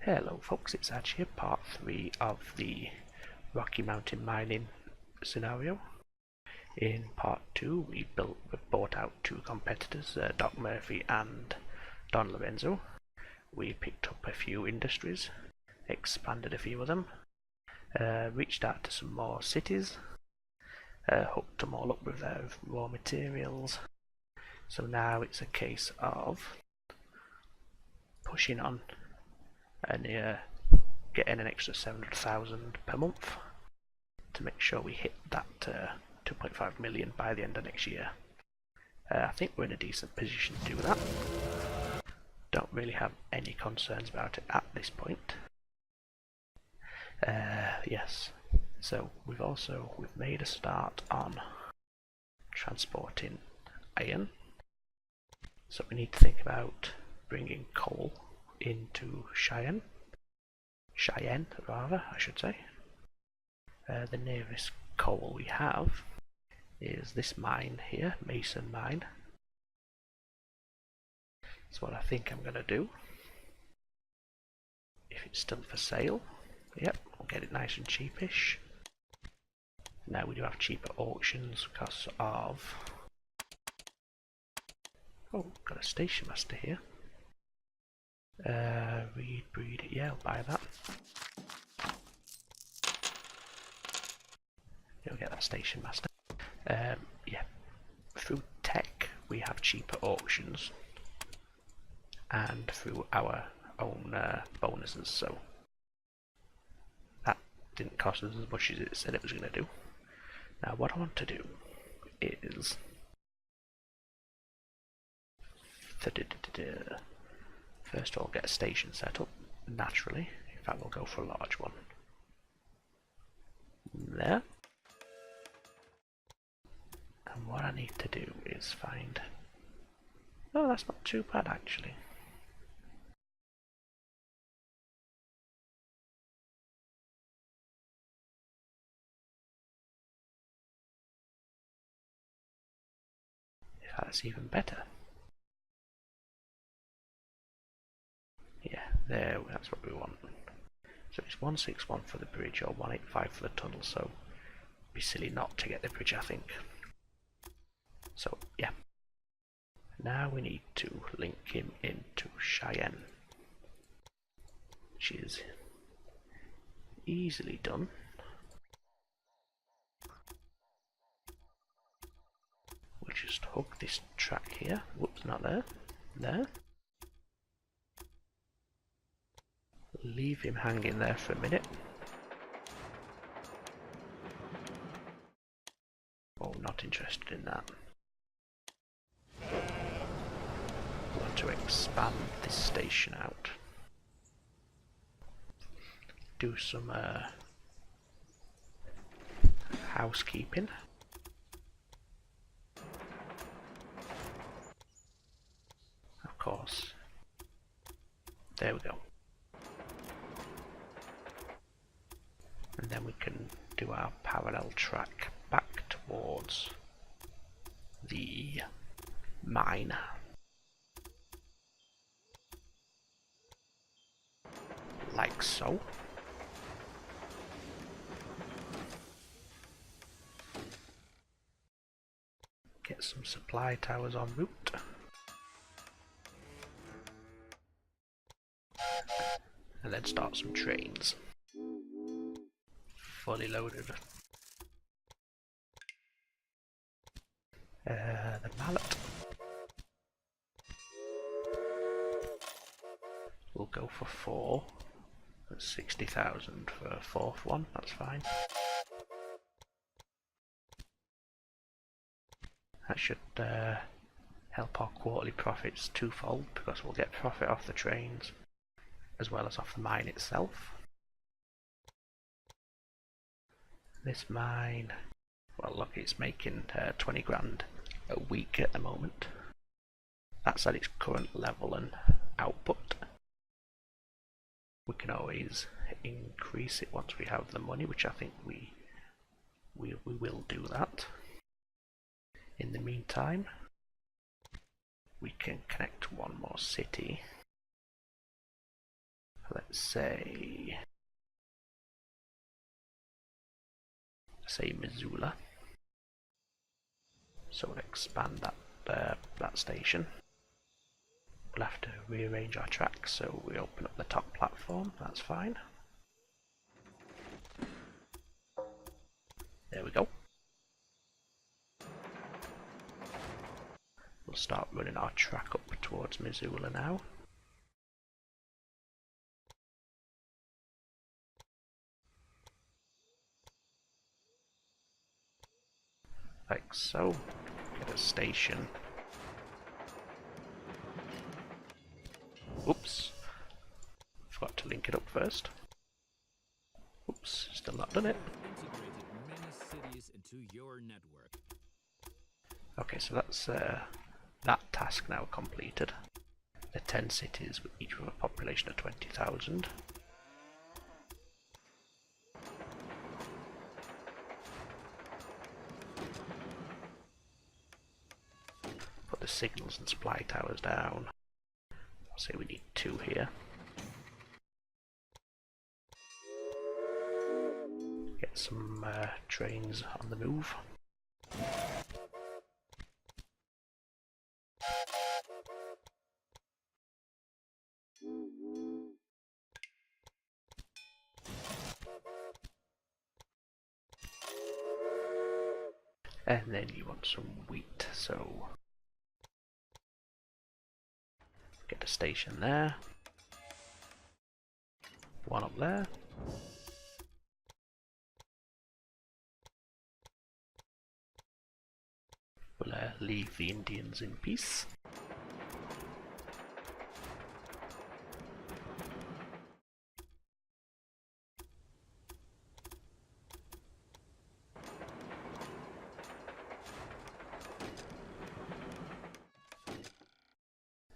Hello folks, it's Aj here, part 3 of the Rocky Mountain mining scenario. In part 2 we bought out two competitors, Doc Murphy and Don Lorenzo. We picked up a few industries, expanded a few of them, reached out to some more cities, hooked them all up with their raw materials. So now it's a case of pushing on and getting an extra 700,000 per month to make sure we hit that 2.5 million by the end of next year. I think we're in a decent position to do that. Don't really have any concerns about it at this point. Yes, so we've made a start on transporting iron. So we need to think about bringing coal into Cheyenne rather, I should say. The nearest coal we have is this mine here, Mason Mine. That's what I think I'm going to do. If it's still for sale, yep, we'll get it nice and cheapish. Now we do have cheaper auctions because of... Oh, got a station master here. Breed it, yeah, I'll buy that. You'll get that station master. Yeah, through tech we have cheaper auctions, and through our own bonuses, so that didn't cost us as much as it said it was going to do. Now what I want to do is first of all get a station set up, naturally. In fact, we'll go for a large one. There. And what I need to do is find... Oh, that's not too bad actually. That's even better. Yeah, there, that's what we want. So it's 161 for the bridge or 185 for the tunnel, so it'd be silly not to get the bridge, I think. So yeah, now we need to link him into Cheyenne, which is easily done. We just hook this track here. Whoops, not there. There. Leave him hanging there for a minute. Oh, not interested in that. We want to expand this station out. Do some housekeeping. Of course. There we go. And then we can do our parallel track back towards the mine. Like so. Get some supply towers en route. And then start some trains. Fully loaded. The mallet. We'll go for 4. That's 60,000 for a fourth one, that's fine. That should help our quarterly profits twofold, because we'll get profit off the trains as well as off the mine itself. This mine, well look, it's making 20 grand a week at the moment. That's at its current level and output. We can always increase it once we have the money, which I think we will do that. In the meantime, we can connect one more city let's say Missoula. So we'll expand that station. We'll have to rearrange our tracks, so we open up the top platform, that's fine. There we go. We'll start running our track up towards Missoula now. Like so. Get a station. Oops. Forgot to link it up first. Oops, still not done it. Okay, so that's that task now completed. The 10 cities, each with a population of 20,000. Put the signals and supply towers down. I'll say we need 2 here. Get some trains on the move. And then you want some wheat, so get a station there, 1 up there. We'll leave the Indians in peace.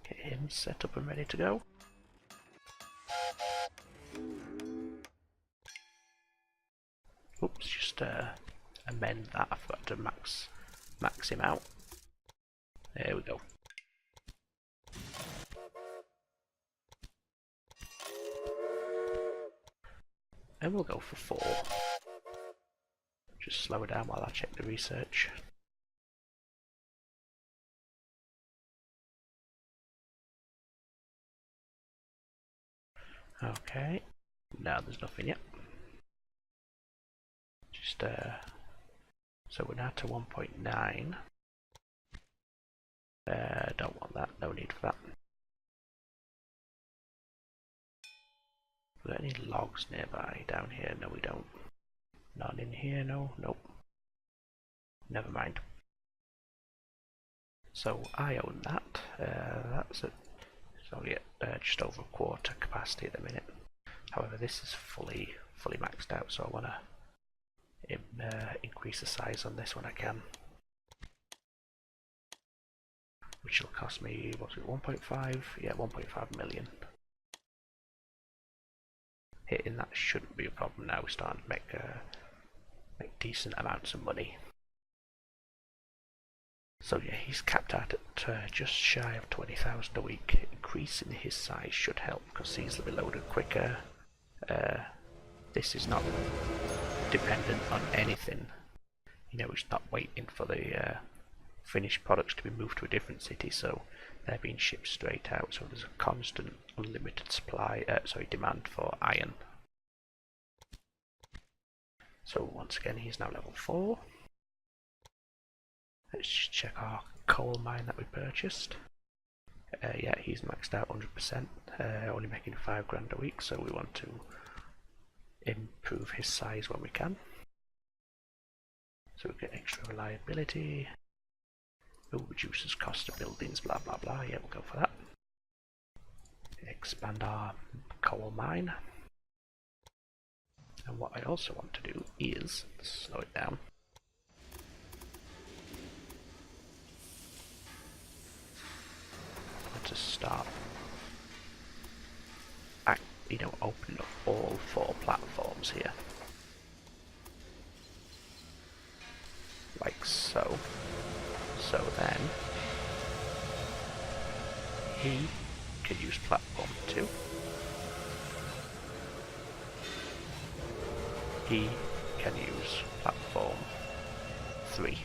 Get him set up and ready to go. Oops, just amend that. I forgot to max him out. There we go. And we'll go for 4. Just slow it down while I check the research. Okay, now there's nothing yet. Just so we're now to 1.9. Don't want that, no need for that. Are there any logs nearby down here? No, we don't. None in here, no, nope. Never mind. So I own that. That's it. It's only at just over a quarter capacity at the minute. However, this is fully maxed out, so I want to increase the size on this when I can. Which will cost me, what's it, 1.5? Yeah, 1.5 million. Hitting that shouldn't be a problem now. We're starting to make decent amounts of money. So yeah, he's capped out at just shy of 20,000 a week. Increasing his size should help because these will be loaded quicker. This is not dependent on anything. You know, it's not waiting for the finished products to be moved to a different city, so they're being shipped straight out. So there's a constant, unlimited supply, demand for iron. So once again, he's now level 4. Let's just check our coal mine that we purchased. Yeah, he's maxed out 100%, only making 5 grand a week, so we want to improve his size when we can. So we get extra reliability. It reduces cost of buildings, blah blah blah. Yeah, we'll go for that. Expand our coal mine. And what I also want to do is slow it down. I want to start, opening up all 4 platforms here, like so. So then he can use platform 2. he can use platform 3.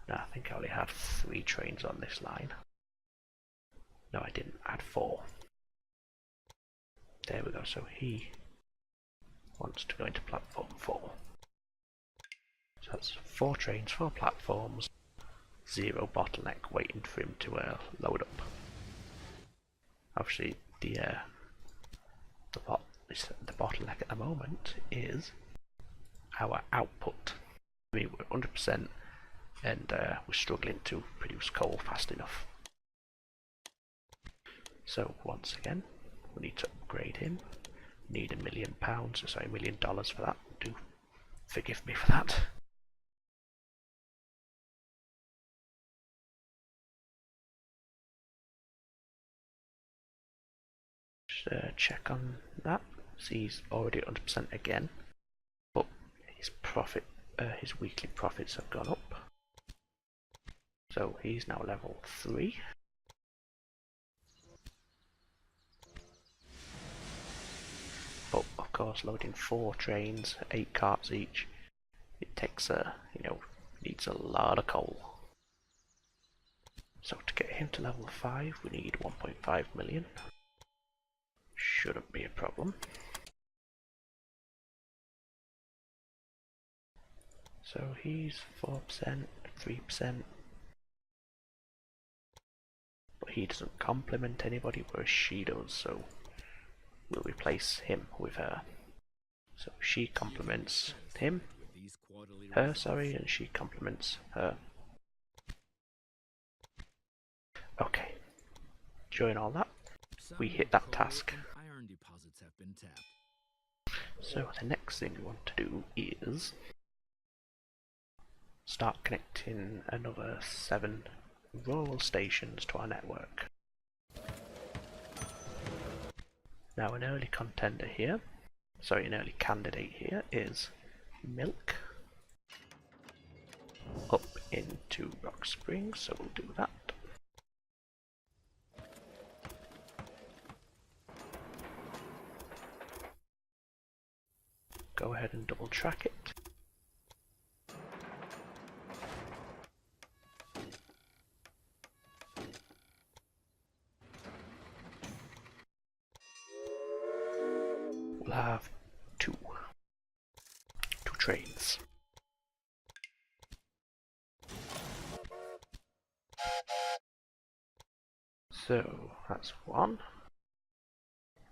Now I think I only had 3 trains on this line. No, I didn't. I had 4. There we go. So he wants to go into platform 4. So that's 4 trains, 4 platforms, 0 bottleneck waiting for him to load up. Obviously, the bottleneck at the moment is our output. I mean, we're 100% and we're struggling to produce coal fast enough. So once again, we need to upgrade him. We need £1 million, sorry, $1 million for that. Do forgive me for that. Just check on that. See, he's already at 100% again, but his profit, his weekly profits have gone up. So he's now level 3. But of course, loading 4 trains, 8 carts each, it takes needs a lot of coal. So to get him to level 5, we need 1.5 million. Shouldn't be a problem. So he's 4%, 3%. But he doesn't complement anybody, whereas she does, so we'll replace him with her. So she complements him, her, sorry, and she complements her. Okay, during all that, we hit that task. So the next thing we want to do is start connecting another 7 rural stations to our network. Now an early contender here, sorry, an early candidate here is Milk up into Rock Springs, so we'll do that. Go ahead and double track it. We'll have two trains. So that's 1.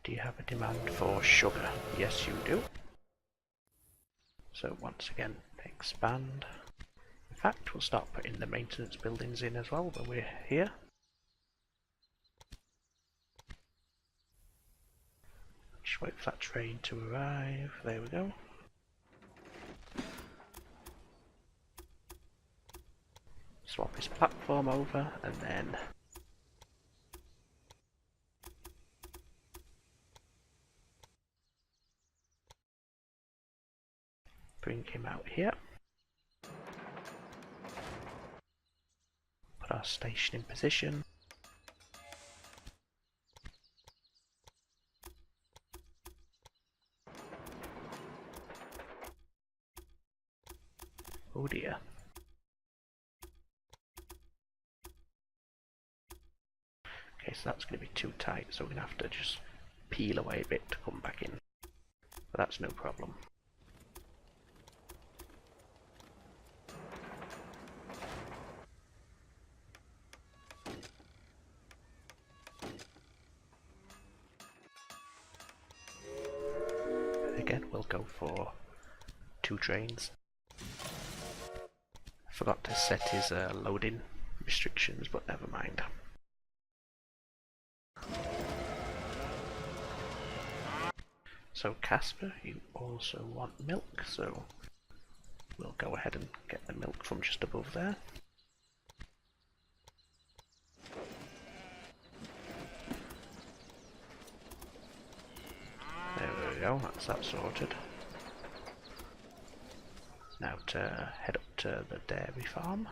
Do you have a demand for sugar? Yes, you do. So once again, expand. In fact, we'll start putting the maintenance buildings in as well when we're here. Just wait for that train to arrive. There we go. Swap his platform over and then bring him out here. Put our station in position. Oh dear. Okay, so that's going to be too tight, so we're going to have to just peel away a bit to come back in. But that's no problem. Again, we'll go for 2 trains. Forgot to set his loading restrictions, but never mind. So Casper, you also want milk, so we'll go ahead and get the milk from just above there. There we go, that's that sorted. Now to head up to the dairy farm.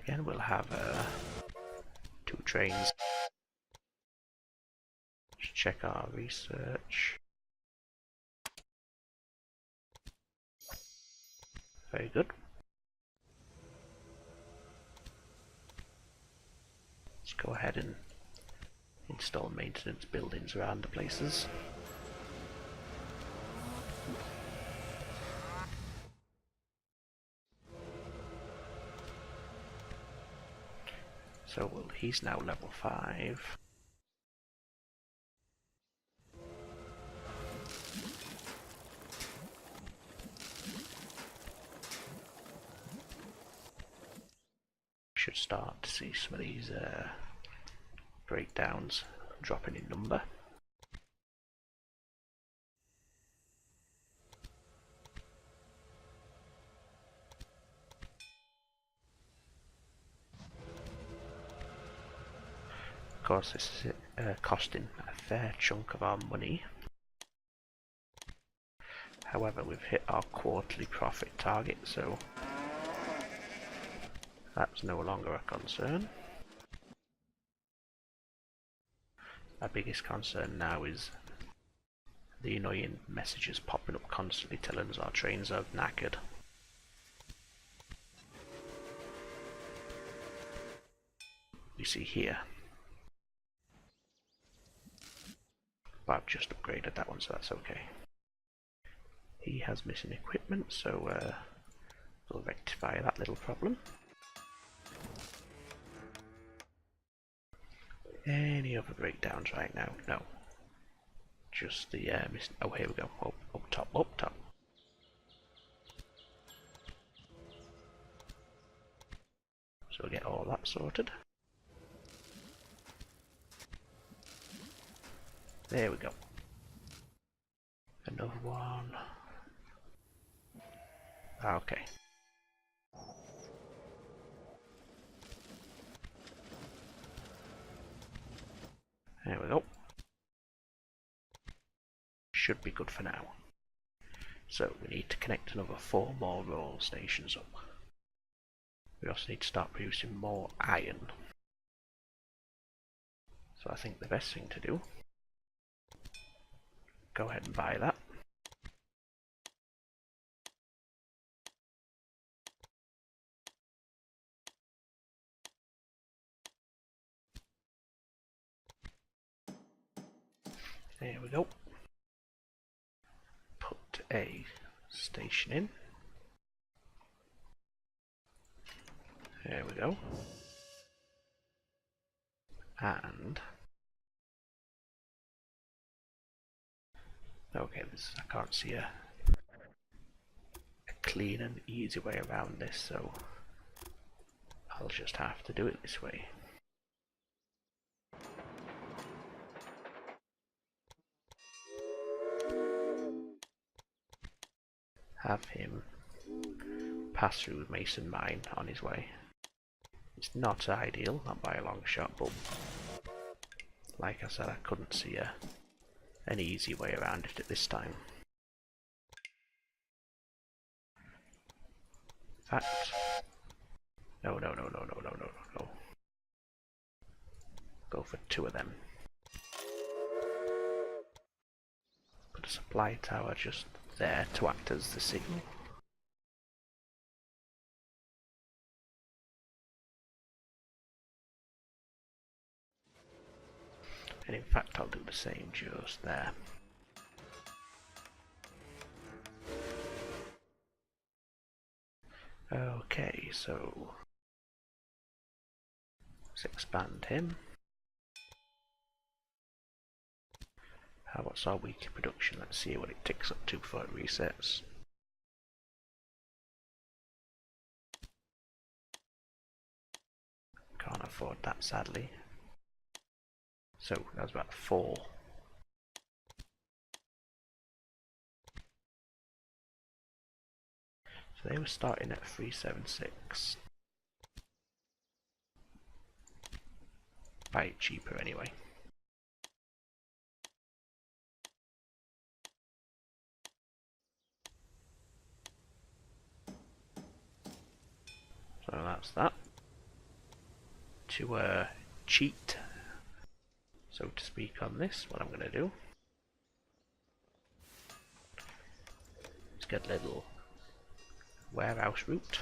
again, we'll have 2 trains. Just check our research. Very good. Let's go ahead and install maintenance buildings around the places. So he's now level 5. Should start to see some of these breakdowns dropping in number. Of course, this is costing a fair chunk of our money. However, we've hit our quarterly profit target, so that's no longer a concern. Our biggest concern now is the annoying messages popping up constantly telling us our trains are knackered. You see here. But I've just upgraded that one, so that's okay. He has missing equipment, so we'll rectify that little problem. Any other breakdowns right now? No. Just the oh, here we go. Up top, up top. So we'll get all that sorted. There we go. Another one. Okay. There we go. Should be good for now. So we need to connect another 4 more rail stations up. We also need to start producing more iron. So I think the best thing to do, go ahead and buy that. There we go. Put a station in. There we go. And okay, I can't see a clean and easy way around this, so I'll just have to do it this way. Have him pass through Mason Mine on his way. It's not ideal, not by a long shot, but like I said, I couldn't see an easy way around it at this time. In fact, no. Go for 2 of them. Put a supply tower just there to act as the signal. And in fact, I'll do the same just there. Okay, so let's expand him. What's our weekly production? Let's see what it ticks up to before it resets. Can't afford that, sadly. So that's about 4. So they were starting at 376. Buy it cheaper anyway. So that's that. to cheat, so to speak, on this, what I'm going to do is get a little warehouse route.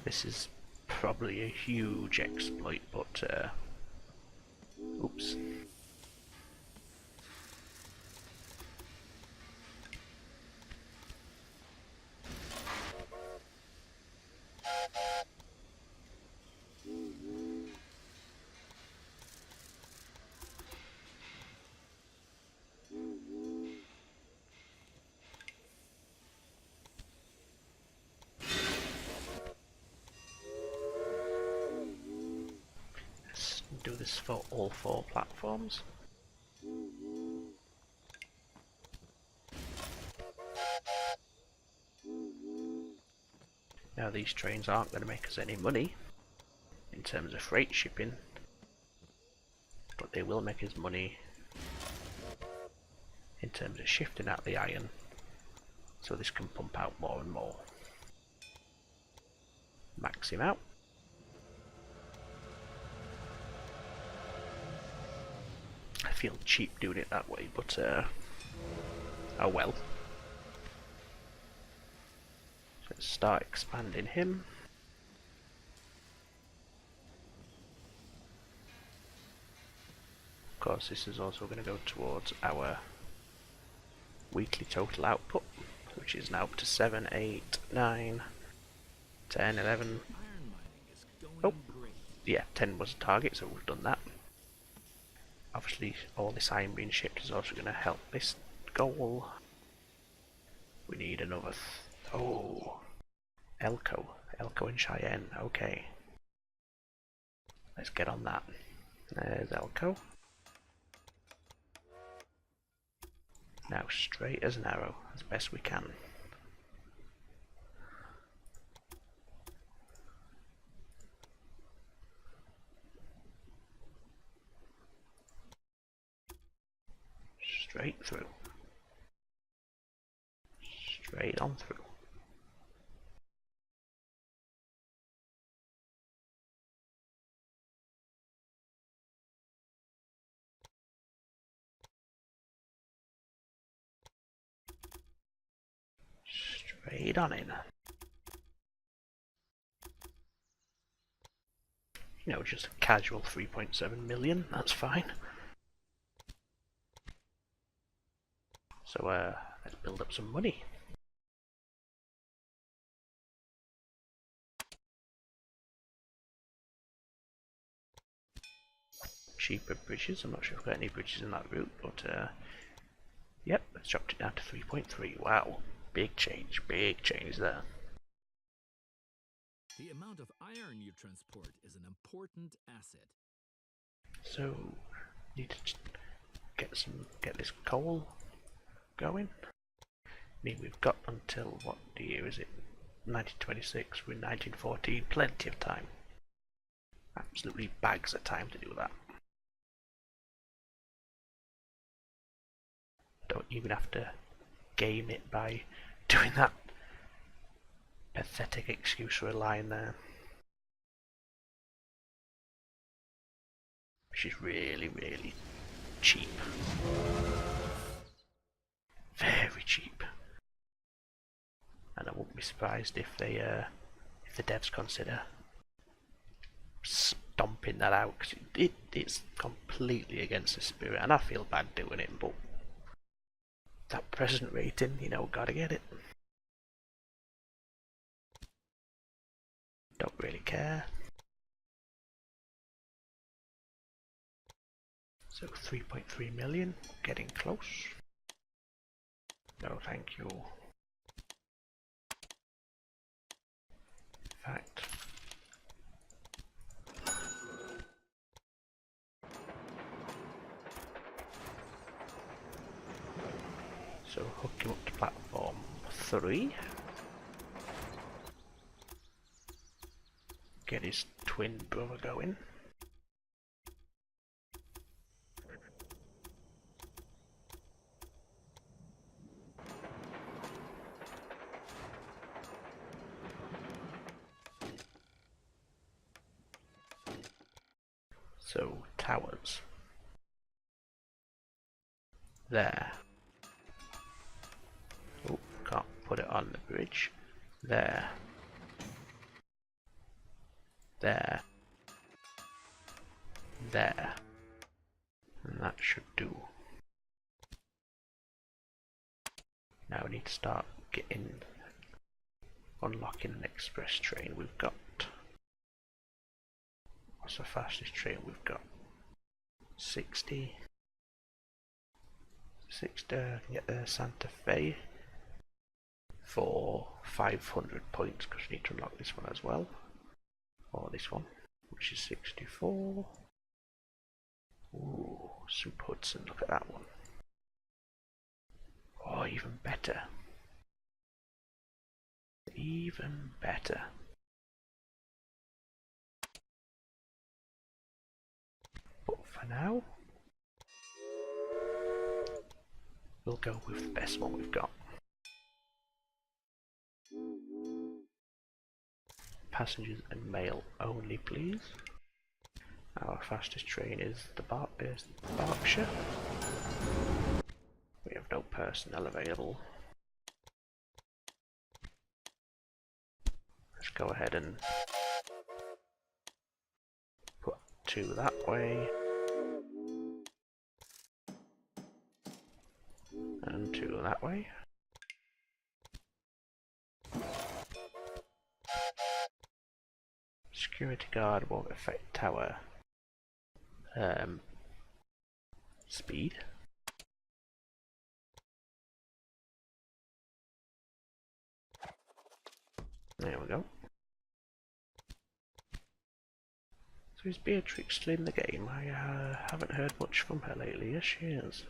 This is probably a huge exploit, but oops. Let's do this for all 4 platforms. Now these trains aren't going to make us any money in terms of freight shipping, but they will make us money in terms of shifting out the iron, so this can pump out more and more. Max him out. I feel cheap doing it that way, but oh well. Let's start expanding him. Of course, this is also going to go towards our weekly total output, which is now up to 7, 8, 9, 10, 11. Oh, yeah, 10 was the target, so we've done that. Obviously, all this iron being shipped is also going to help this goal. We need another. Oh, Elko and Cheyenne. Okay, let's get on that. There's Elko. Now straight as an arrow, as best we can. Straight through. Straight on through. Straight on in. You know, just a casual 3.7 million, that's fine. So let's build up some money. Cheaper bridges, I'm not sure if we've got any bridges in that route, but yep, let's dropped it down to 3.3. Wow, big change there. The amount of iron you transport is an important asset. So, need to get this coal going. I mean, we've got until, what year is it? 1926, we're in 1914, plenty of time. Absolutely bags of time to do that. Don't even have to game it by doing that pathetic excuse for a line there. Which is really, really cheap. Very cheap. And I wouldn't be surprised if they, if the devs consider stomping that out, because it's completely against the spirit, and I feel bad doing it, but that present rating, you know, gotta get it. Don't really care. So 3.3 million, getting close. No, thank you. In fact, so hook him up to platform 3. Get his twin brother going. So towers. There. Oh, can't put it on the bridge. There. There. There. And that should do. Now we need to start unlocking an express train. We've got, what's the fastest train we've got? 60. Get the Santa Fe for 500 points because we need to unlock this one as well. Or this one, which is 64. Ooh, Super Hudson, look at that one. Oh, even better. Even better. But for now, we'll go with the best one we've got. Passengers and mail only, please. Our fastest train is the Berkshire. We have no personnel available. Let's go ahead and put 2 that way. And 2 that way. Security guard won't affect tower speed. There we go. So is Beatrix still in the game? I haven't heard much from her lately. Yes, she is.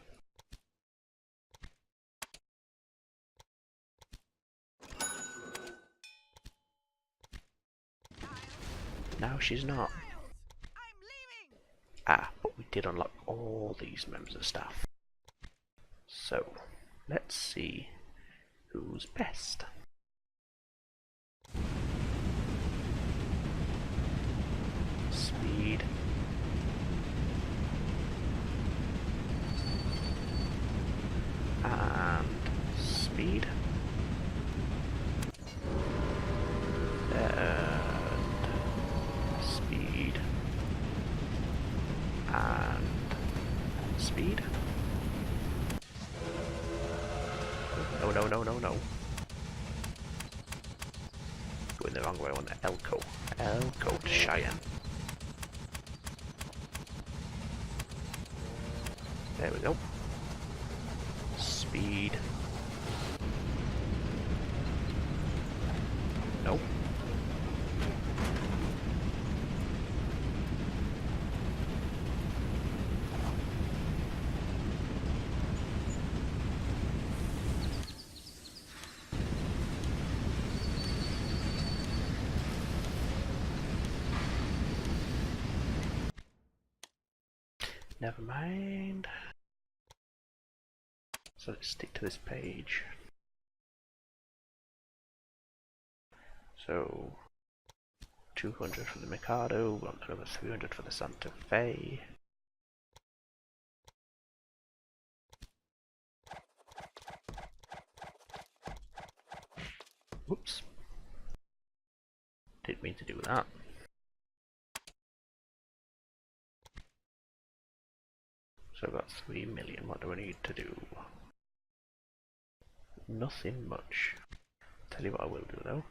Now she's not. Ah, but we did unlock all these members of staff. So, let's see who's best. Speed. And speed. Speed. And speed. No, no, no, no, no. Going the wrong way on the Elko. Elko to Cheyenne. There we go. Speed. Nope. Never mind. So let's stick to this page. So 200 for the Mikado, we want another 300 for the Santa Fe. Whoops. Didn't mean to do that. So I've got 3 million. What do I need to do? Nothing much. Tell you what I will do though.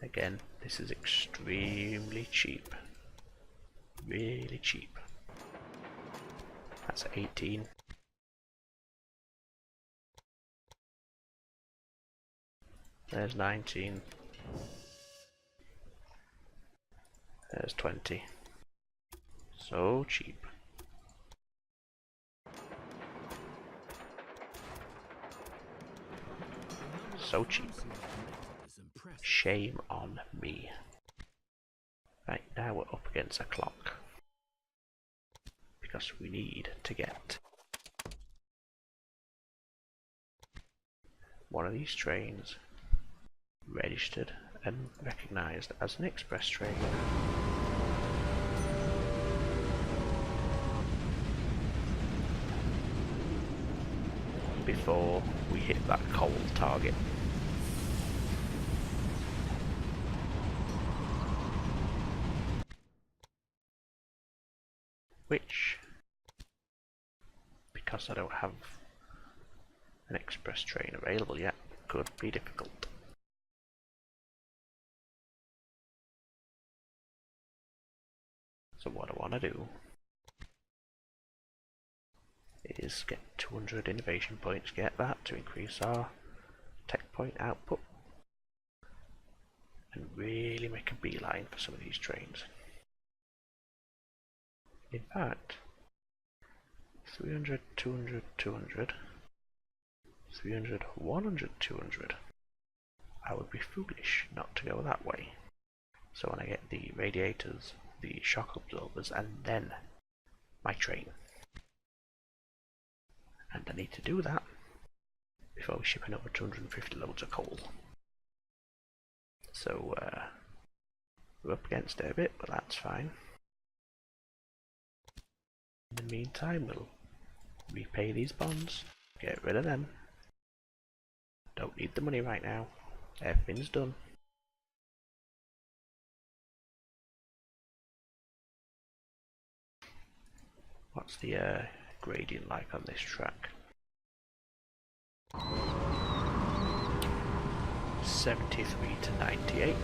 Again, this is extremely cheap. Really cheap. That's 18. There's 19. There's 20. So cheap. So cheap. Shame on me. Right, now we're up against a clock. Because we need to get one of these trains registered and recognised as an express train. before we hit that coal target. Which, because I don't have an express train available yet, could be difficult. So what I want to do is get 200 innovation points, get that to increase our tech point output, and really make a beeline for some of these trains. In fact, 300, 200, 200, 300, 100, 200. I would be foolish not to go that way. So when I get the radiators, the shock absorbers, and then my train. And I need to do that before we ship another 250 loads of coal. So we're up against it a bit, but that's fine. In the meantime, we'll repay these bonds, get rid of them. Don't need the money right now. Everything's done. What's the gradient like on this track? 73 to 98.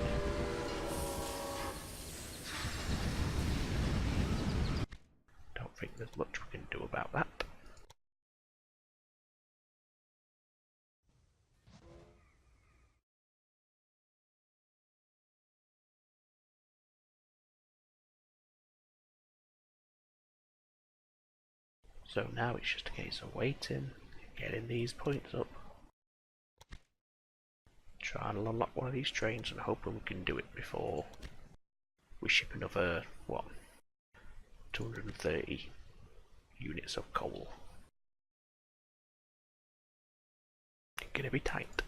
Don't think there's much we can do about that. So now it's just a case of waiting, getting these points up, trying to unlock one of these trains and hoping we can do it before we ship another, what, 230 units of coal. It's gonna be tight.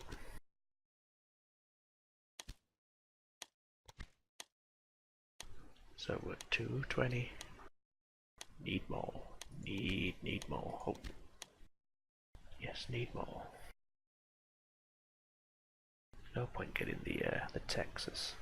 So we're 220, need more. Need more. Oh. Yes, need more. No point getting the Texas.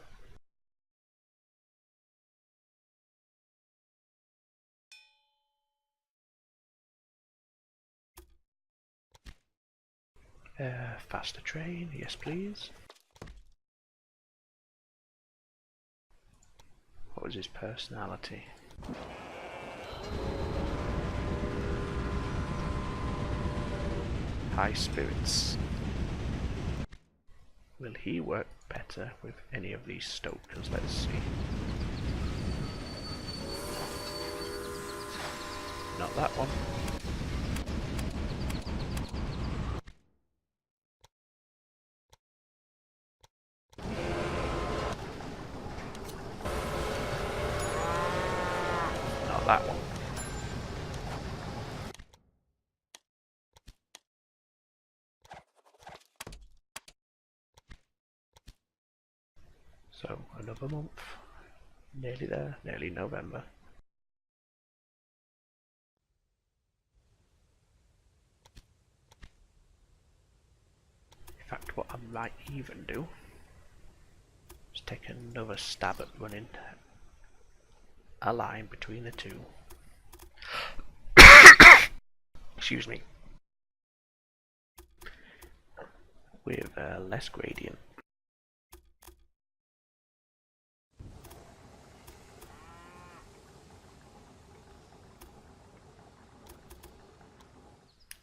Faster train, yes please. What was his personality? High spirits. Will he work better with any of these stokers? Let's see. Not that one. Not that one. So another month, nearly there, nearly November. In fact, what I might even do is take another stab at running a line between the two. Excuse me. With less gradient.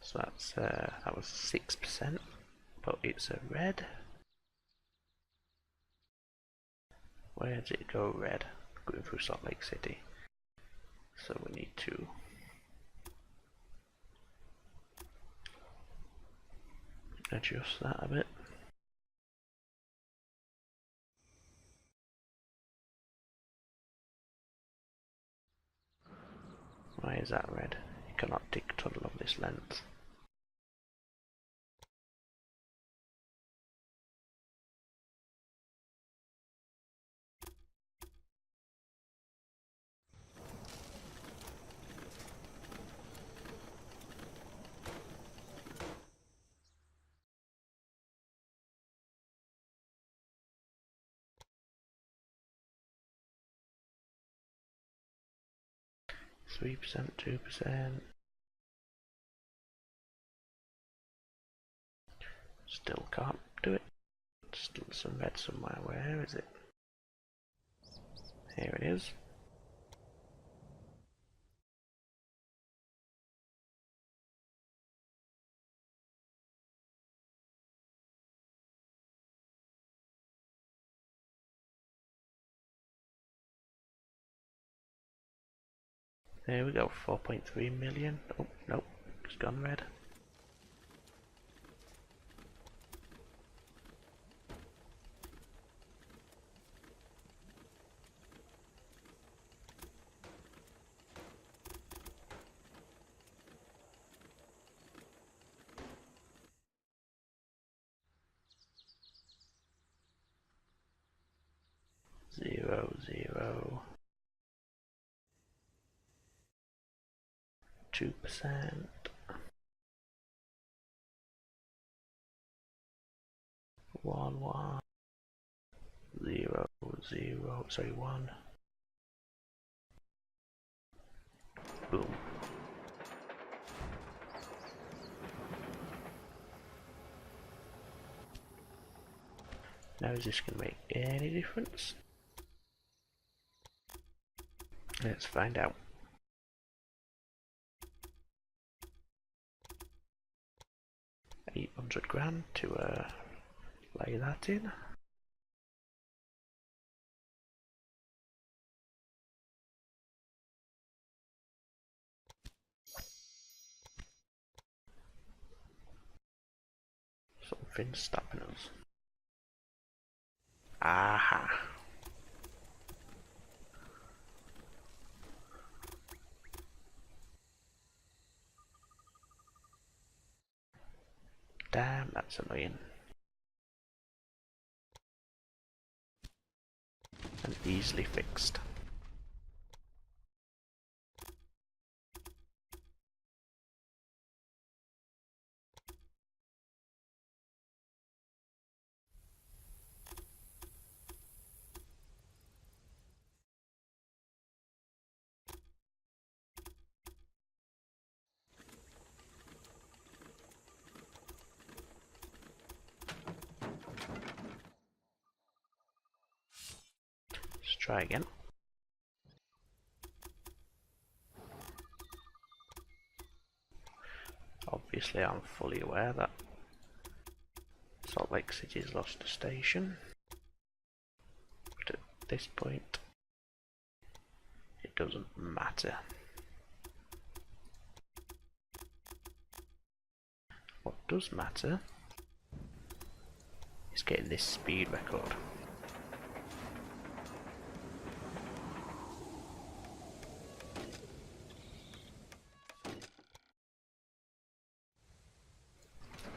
So that's that was 6%, but it's a red. Where did it go red? Going through Salt Lake City. So we need to adjust that a bit. Why is that red? You cannot dig a tunnel of this length. 3%, 2%. Still can't do it. Still some red somewhere. Where is it? Here it is. There we go, 4.3 million. Oh, nope, it's gone red. Zero, zero. 2%. 1, 1. 0, 0. Sorry, 1. Boom. Now is this going to make any difference? Let's find out. $800 to lay that in. Something's stopping us. Aha! Damn, that's annoying. And easily fixed. Let's try again. Obviously I'm fully aware that Salt Lake City's lost a station, but at this point it doesn't matter. What does matter is getting this speed record.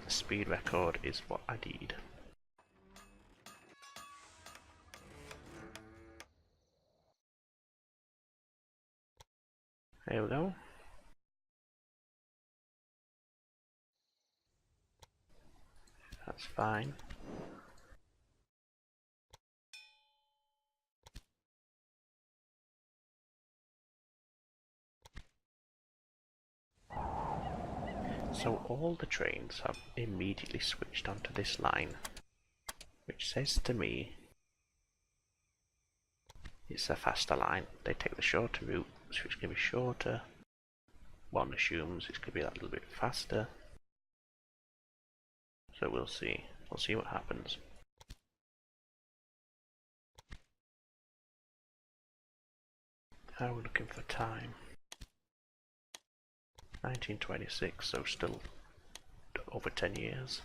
The speed record is what I need. There we go. That's fine. So all the trains have immediately switched onto this line, which says to me it's a faster line. They take the shorter route, so it's going to be shorter. One assumes it's going to be that little bit faster. So we'll see. We'll see what happens. Now we're looking for time. 1926, so still over 10 years.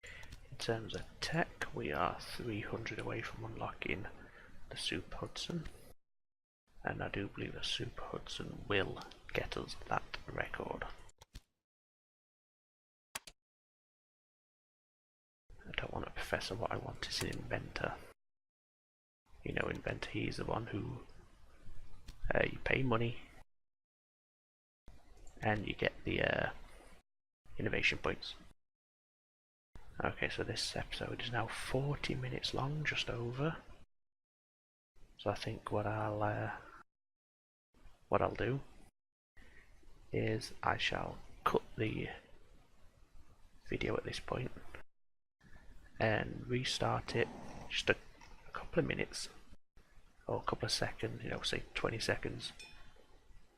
In terms of tech, we are 300 away from unlocking the Super Hudson, and I do believe the Super Hudson will get us that record. I don't want to professor what I want is an inventor. You know, inventor, he's the one who you pay money and you get the innovation points. Okay, so this episode is now 40 minutes long, just over. So I think what I'll what I'll do is I shall cut the video at this point and restart it just a couple of minutes or a couple of seconds, you know, say 20 seconds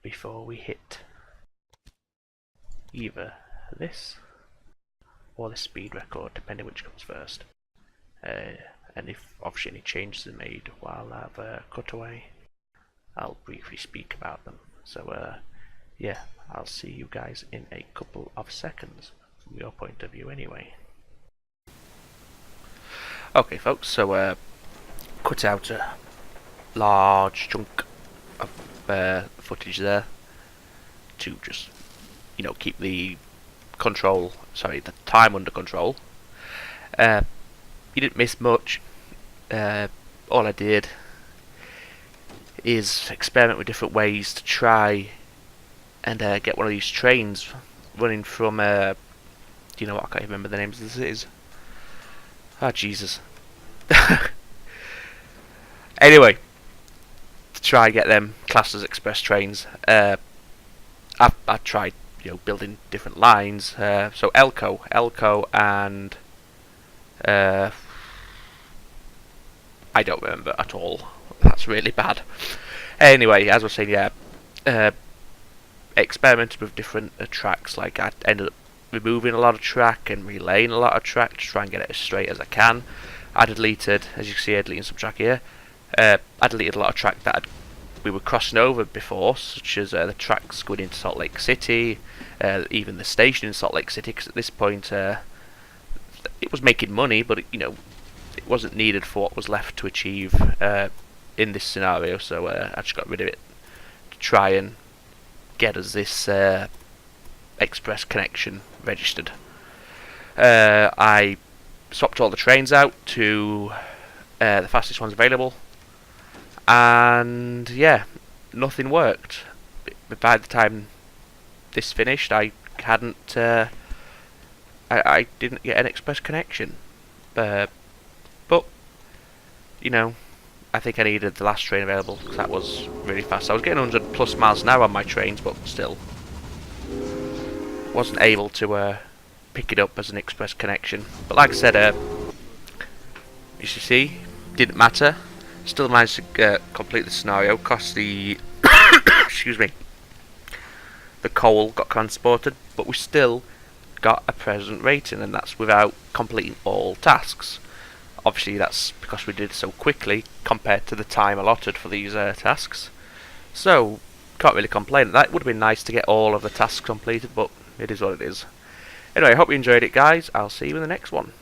before we hit either this or the speed record, depending which comes first. And if obviously any changes are made while I've cut away, I'll briefly speak about them. So yeah, I'll see you guys in a couple of seconds from your point of view anyway. Okay folks, so cut out a large chunk of footage there to just, you know, keep the time under control. You didn't miss much. All I did is experiment with different ways to try and get one of these trains running from do you know what, I can't even remember the names of the cities. Ah, Jesus. Anyway, to try and get them classed as express trains, I tried, you know, building different lines. So Elco, and I don't remember at all. That's really bad. Anyway, as I was saying, yeah, experimented with different tracks. Like I ended up removing a lot of track and relaying a lot of track to try and get it as straight as I can. I deleted, as you can see, I deleted some track here. I deleted a lot of track that we were crossing over before, such as the tracks going into Salt Lake City, even the station in Salt Lake City, because at this point it was making money, but you know, it wasn't needed for what was left to achieve in this scenario. So I just got rid of it to try and get us this express connection registered. I swapped all the trains out to the fastest ones available, and yeah, nothing worked. But by the time this finished, I hadn't I didn't get an express connection, but you know, I think I needed the last train available because that was really fast. I was getting 100 plus miles an hour on my trains, but still wasn't able to pick it up as an express connection. But like I said, as you see, didn't matter. Still managed to complete the scenario. Cost the excuse me, the coal got transported, but we still got a present rating, and that's without completing all tasks. Obviously that's because we did so quickly compared to the time allotted for these tasks. So can't really complain. That would have been nice to get all of the tasks completed, but it is what it is. Anyway, I hope you enjoyed it, guys. I'll see you in the next one.